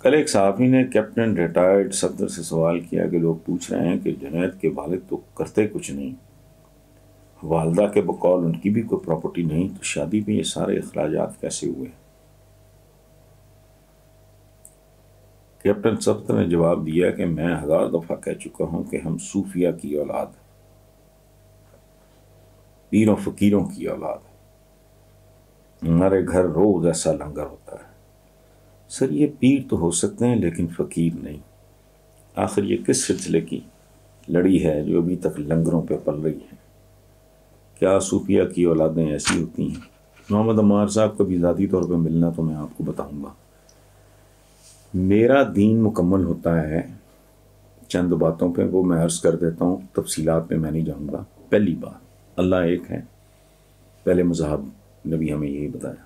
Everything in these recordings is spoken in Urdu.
کل ایک صحافی نے کیپٹن ریٹائرڈ صفدر سے سوال کیا کہ لوگ پوچھ رہے ہیں کہ جنید کے والد تو کرتے کچھ نہیں، والدہ کے بقول ان کی بھی کوئی پراپرٹی نہیں، تو شادی میں یہ سارے اخراجات کیسے ہوئے؟ کیپٹن صفدر نے جواب دیا کہ میں 1000 دفعہ کہہ چکا ہوں کہ ہم صوفیہ کی اولاد، پیروں فقیروں کی اولاد، ہمارے گھر روز ایسا لنگر ہوتا ہے۔ سر یہ پیر تو ہو سکتے ہیں لیکن فقیر نہیں۔ آخر یہ کس سلسلے کی لڑی ہے جو ابھی تک لنگروں پہ پل رہی ہے؟ کیا صوفیہ کی اولادیں ایسی ہوتی ہیں؟ محمد عمار صاحب کو بھی ذاتی طور پہ ملنا تو میں آپ کو بتاؤں گا۔ میرا دین مکمل ہوتا ہے چند باتوں پہ، وہ میں عرض کر دیتا ہوں، تفصیلات پہ میں نہیں جاؤں گا۔ پہلی بات، اللہ ایک ہے، پہلے مذہب نبی ہمیں یہی بتایا۔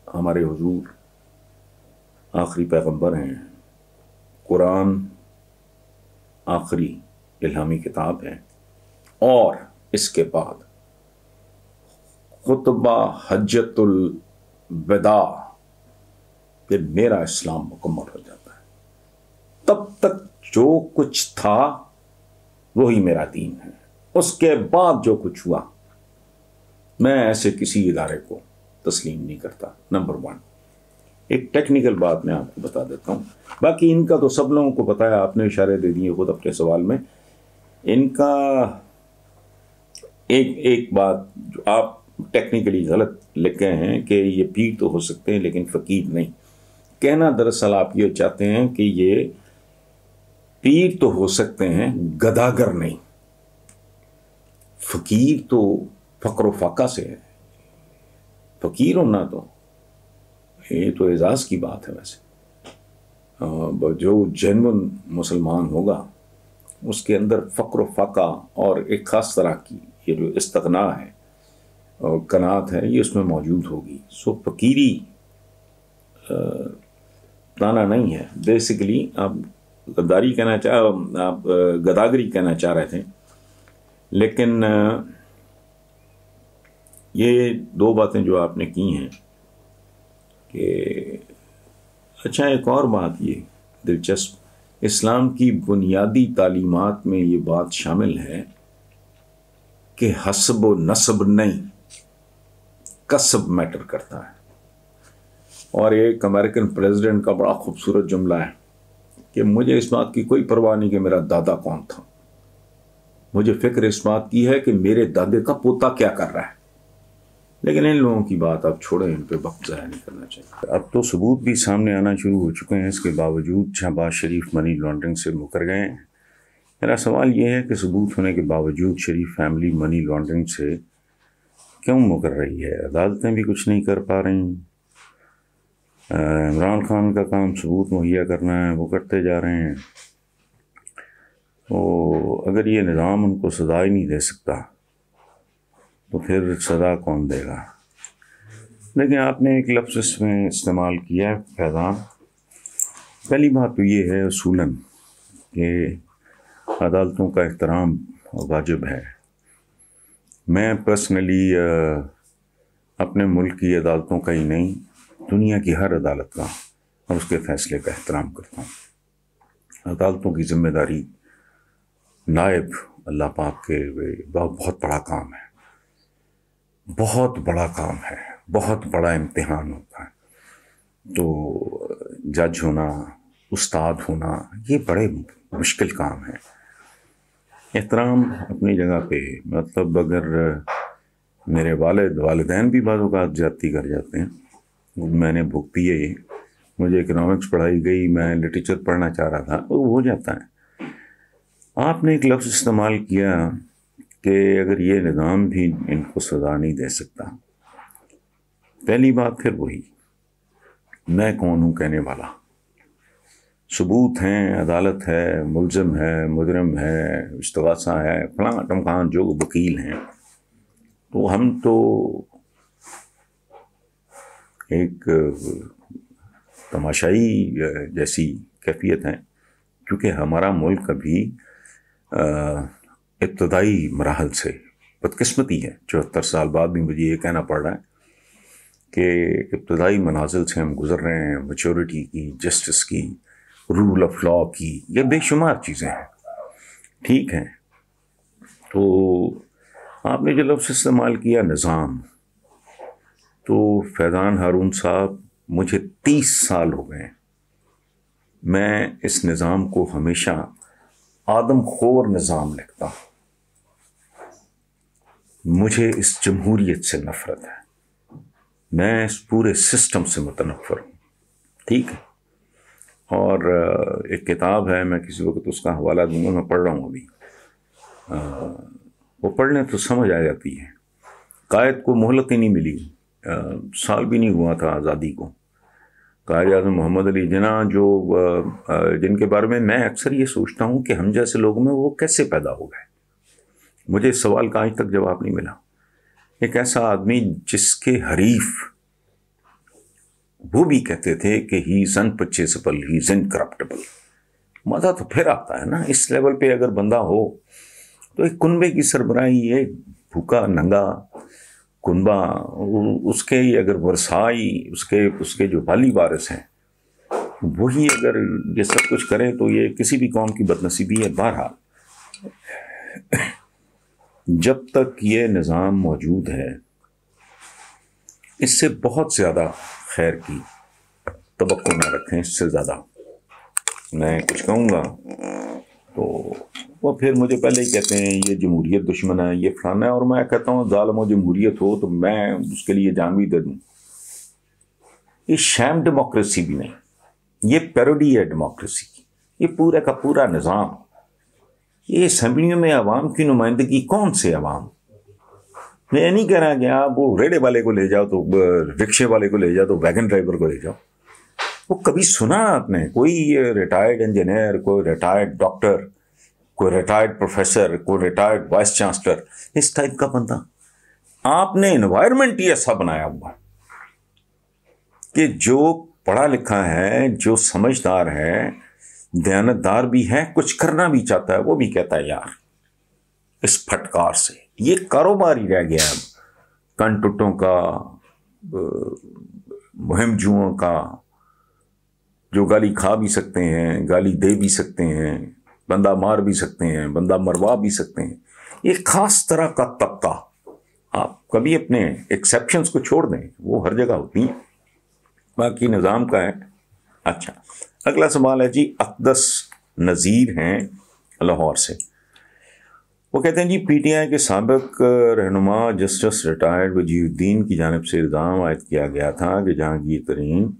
ہمارے حضور آخری پیغمبر ہیں، قرآن آخری الہامی کتاب ہے، اور اس کے بعد خطبہ حجت الوداع پھر میرا اسلام مکمل ہو جاتا ہے۔ تب تک جو کچھ تھا وہی میرا دین ہے، اس کے بعد جو کچھ ہوا میں ایسے کسی ادارے کو تسلیم نہیں کرتا۔ نمبر 1، ایک ٹیکنیکل بات میں آپ کو بتا دیتا ہوں، باقی ان کا تو سب لوگوں کو پتا ہے، آپ نے اشارے دے دیے خود اپنے سوال میں۔ ان کا ایک بات جو آپ ٹیکنیکلی غلط لکھے ہیں کہ یہ پیر تو ہو سکتے ہیں لیکن فقیر نہیں، کہنا دراصل آپ یہ چاہتے ہیں کہ یہ پیر تو ہو سکتے ہیں گداگر نہیں۔ فقیر تو فقر و فاقہ سے ہے، فقیر ہونا تو یہ تو اعزاز کی بات ہے۔ ویسے جو جینون مسلمان ہوگا اس کے اندر فقر و فاقہ اور ایک خاص طرح کی یہ جو استغنا ہے اور قناعت ہے یہ اس میں موجود ہوگی۔ سو فقیری تانا نہیں ہے، بیسیکلی آپ غداری کہنا آپ گداگری کہنا چاہ رہے تھے، لیکن یہ 2 باتیں جو آپ نے کی ہیں کہ اچھا، ایک اور بات یہ دلچسپ، اسلام کی بنیادی تعلیمات میں یہ بات شامل ہے کہ حسب و نسب نہیں، کسب میٹر کرتا ہے۔ اور ایک امریکن پریزیڈنٹ کا بڑا خوبصورت جملہ ہے کہ مجھے اس بات کی کوئی پرواہ نہیں کہ میرا دادا کون تھا، مجھے فکر اس بات کی ہے کہ میرے دادے کا پوتا کیا کر رہا ہے۔ لیکن ان لوگوں کی بات آپ چھوڑیں، ان پہ وقت ضائع نہیں کرنا چاہیے۔ اب تو ثبوت بھی سامنے آنا شروع ہو چکے ہیں، اس کے باوجود شہباز شریف منی لانڈرنگ سے مکر گئے ہیں۔ میرا سوال یہ ہے کہ ثبوت ہونے کے باوجود شریف فیملی منی لانڈرنگ سے کیوں مکر رہی ہے؟ عدالتیں بھی کچھ نہیں کر پا رہی، عمران خان کا کام ثبوت مہیا کرنا ہے، وہ کرتے جا رہے ہیں۔ تو اگر یہ نظام ان کو سزا ہی نہیں دے سکتا تو پھر سزا کون دے گا؟ لیکن آپ نے ایک لفظ اس میں استعمال کیا ہے، فیضان۔ پہلی بات تو یہ ہے اصولاً کہ عدالتوں کا احترام واجب ہے۔ میں پرسنلی اپنے ملک کی عدالتوں کا ہی نہیں، دنیا کی ہر عدالت کا اور اس کے فیصلے کا احترام کرتا ہوں۔ عدالتوں کی ذمہ داری نائب اللہ پاک کے بہت بڑا کام ہے، بہت بڑا کام ہے، بہت بڑا امتحان ہوتا ہے۔ تو جج ہونا، استاد ہونا، یہ بڑے مشکل کام ہے۔ احترام اپنی جگہ پہ، مطلب اگر میرے والدین بھی بعض اوقات زیادتی کر جاتے ہیں، میں نے بھگتی ہے یہ، مجھے اکنامکس پڑھائی گئی، میں لٹریچر پڑھنا چاہ رہا تھا، وہ ہو جاتا ہے۔ آپ نے ایک لفظ استعمال کیا کہ اگر یہ نظام بھی ان کو سزا نہیں دے سکتا، پہلی بات پھر وہی، میں کون ہوں کہنے والا؟ ثبوت ہیں، عدالت ہے، ملزم ہے، مجرم ہے، استغاثہ ہے، فلاں ٹمکان جو وکیل ہیں، تو ہم تو ایک تماشائی جیسی کیفیت ہیں، کیونکہ ہمارا ملک ابھی ابتدائی مراحل سے بدقسمتی ہے، 74 سال بعد بھی مجھے یہ کہنا پڑ رہا ہے کہ ابتدائی منازل سے ہم گزر رہے ہیں، میچورٹی کی، جسٹس کی، رول آف لا کی، یہ بے شمار چیزیں ہیں، ٹھیک ہیں. تو آپ نے جو لفظ استعمال کیا نظام، تو فیضان ہارون صاحب مجھے 30 سال ہو گئے، میں اس نظام کو ہمیشہ آدم خور نظام لکھتا ہوں. مجھے اس جمہوریت سے نفرت ہے، میں اس پورے سسٹم سے متنفر ہوں، ٹھیک ہے. اور ایک کتاب ہے، میں کسی وقت اس کا حوالہ دوں گا، میں پڑھ رہا ہوں ابھی، وہ پڑھنے تو سمجھ آ جاتی ہے. قائد کو مہلت ہی نہیں ملی، سال بھی نہیں ہوا تھا آزادی کو. قائد اعظم محمد علی جناح جو جن کے بارے میں اکثر یہ سوچتا ہوں کہ ہم جیسے لوگوں میں وہ کیسے پیدا ہو گئے. مجھے اس سوال کا آج تک جواب نہیں ملا. ایک ایسا آدمی جس کے حریف وہ بھی کہتے تھے کہ ہی از انپرچیزبل، ہی از انکرپٹیبل. مزہ تو پھر آتا ہے نا اس لیول پہ اگر بندہ ہو. تو ایک کنبے کی سربراہی، ایک بھوکا ننگا کنبا، اس کے اگر ورثائی، اس کے جو بالی وارث ہیں وہی اگر یہ سب کچھ کریں تو یہ کسی بھی قوم کی بدنصیبی ہے. بہرحال جب تک یہ نظام موجود ہے اس سے بہت زیادہ خیر کی توقع نہ رکھیں. اس سے زیادہ میں کچھ کہوں گا تو وہ پھر مجھے پہلے ہی کہتے ہیں یہ جمہوریت دشمن ہے، یہ فلانا ہے، اور میں کہتا ہوں ظالم و جمہوریت ہو تو میں اس کے لیے جان بھی دے دوں. یہ شیم ڈیموکریسی بھی نہیں، یہ پیروڈی ہے ڈیموکریسی کی. یہ پورا کا پورا نظام، یہ اسمبلیوں میں عوام کی نمائندگی کون سے عوام؟ میں نہیں کہہ رہا کہ آپ وہ ریڑے والے کو لے جاؤ تو رکشے والے کو لے جاؤ تو ویگن ڈرائیور کو لے جاؤ. وہ کبھی سنا آپ نے کوئی ریٹائرڈ انجینئر، کوئی ریٹائرڈ ڈاکٹر، کوئی ریٹائرڈ پروفیسر، کوئی ریٹائرڈ وائس چانسلر، اس ٹائپ کا بندہ؟ آپ نے انوائرمنٹ ہی ایسا بنایا ہوا کہ جو پڑھا لکھا ہے، جو سمجھدار ہے، دیانتدار بھی ہے، کچھ کرنا بھی چاہتا ہے، وہ بھی کہتا ہے یار اس پھٹکار سے یہ کاروبار ہی رہ گیا ہے کنٹوٹوں کا، مہم جوؤں کا، جو گالی کھا بھی سکتے ہیں، گالی دے بھی سکتے ہیں، بندہ مار بھی سکتے ہیں، بندہ مروا بھی سکتے ہیں. ایک خاص طرح کا طبقہ. آپ کبھی اپنے ایکسیپشنز کو چھوڑ دیں، وہ ہر جگہ ہوتی ہیں، باقی نظام کا ہے. اچھا، اگلا سوال ہے جی اقدس نذیر ہیں لاہور سے. وہ کہتے ہیں جی پی ٹی آئی کے سابق رہنما جسٹس ریٹائرڈ وجیہ الدین کی جانب سے الزام عائد کیا گیا تھا کہ جہانگیر ترین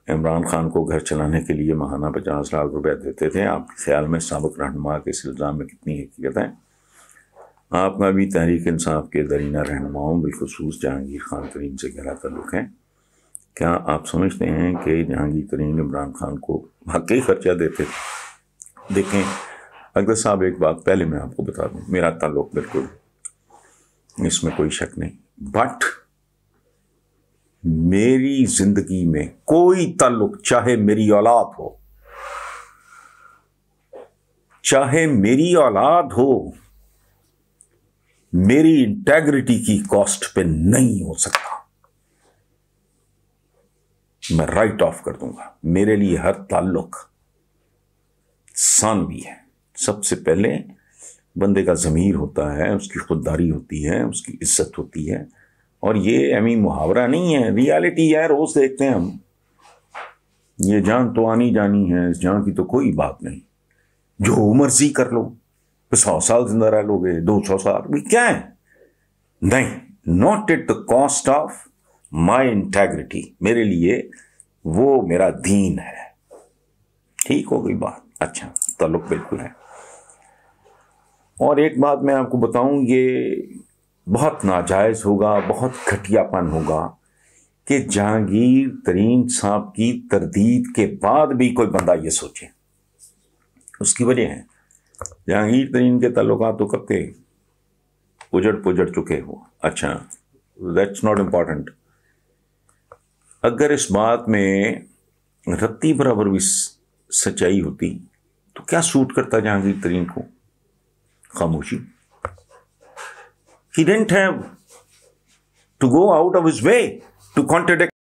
عمران خان کو گھر چلانے کے لیے ماہانہ 50 لاکھ روپے دیتے تھے. آپ کے خیال میں سابق رہنما کے اس الزام میں کتنی حقیقت ہے؟ آپ کا بھی تحریک انصاف کے درینہ رہنماؤں بالخصوص جہانگیر خان ترین سے گہرا تعلق ہے. کیا آپ سمجھتے ہیں کہ جہانگیر ترین عمران خان کو واقعی خرچہ دیتے تھے؟ دیکھیں اقدر صاحب، ایک بات پہلے میں آپ کو بتا دوں، میرا تعلق بالکل اس میں کوئی شک نہیں، بٹ میری زندگی میں کوئی تعلق، چاہے میری اولاد ہو، چاہے میری اولاد ہو، میری انٹیگریٹی کی کاسٹ پہ نہیں ہو سکتا. میں رائٹ آف کر دوں گا. میرے لیے ہر تعلق ثانوی ہے. سب سے پہلے بندے کا ضمیر ہوتا ہے، اس کی خودداری ہوتی ہے، اس کی عزت ہوتی ہے. اور یہ امی محاورہ نہیں ہے، ریالٹی ہے، روز دیکھتے ہیں ہم. یہ جان تو آنی جانی ہے، اس جان کی تو کوئی بات نہیں. جو مرضی کر لو، 100 سال زندہ رہ لو گے، 200 سال، کیا ہے؟ نہیں، not at the cost of my integrity. میرے لیے وہ میرا دین ہے. ٹھیک ہو گئی بات؟ اچھا، تعلق بالکل ہے. اور ایک بات میں آپ کو بتاؤں، یہ بہت ناجائز ہوگا، بہت گھٹیا پن ہوگا کہ جہانگیر ترین صاحب کی تردید کے بعد بھی کوئی بندہ یہ سوچے. اس کی وجہ ہے جہانگیر ترین کے تعلقات تو کب کے اجڑ چکے ہو. اچھا، دیٹس ناٹ امپورٹنٹ. اگر اس بات میں رتی برابر بھی سچائی ہوتی تو کیا سوٹ کرتا جہانگیر ترین کو؟ خاموشی. He didn't have to go out of his way to contradict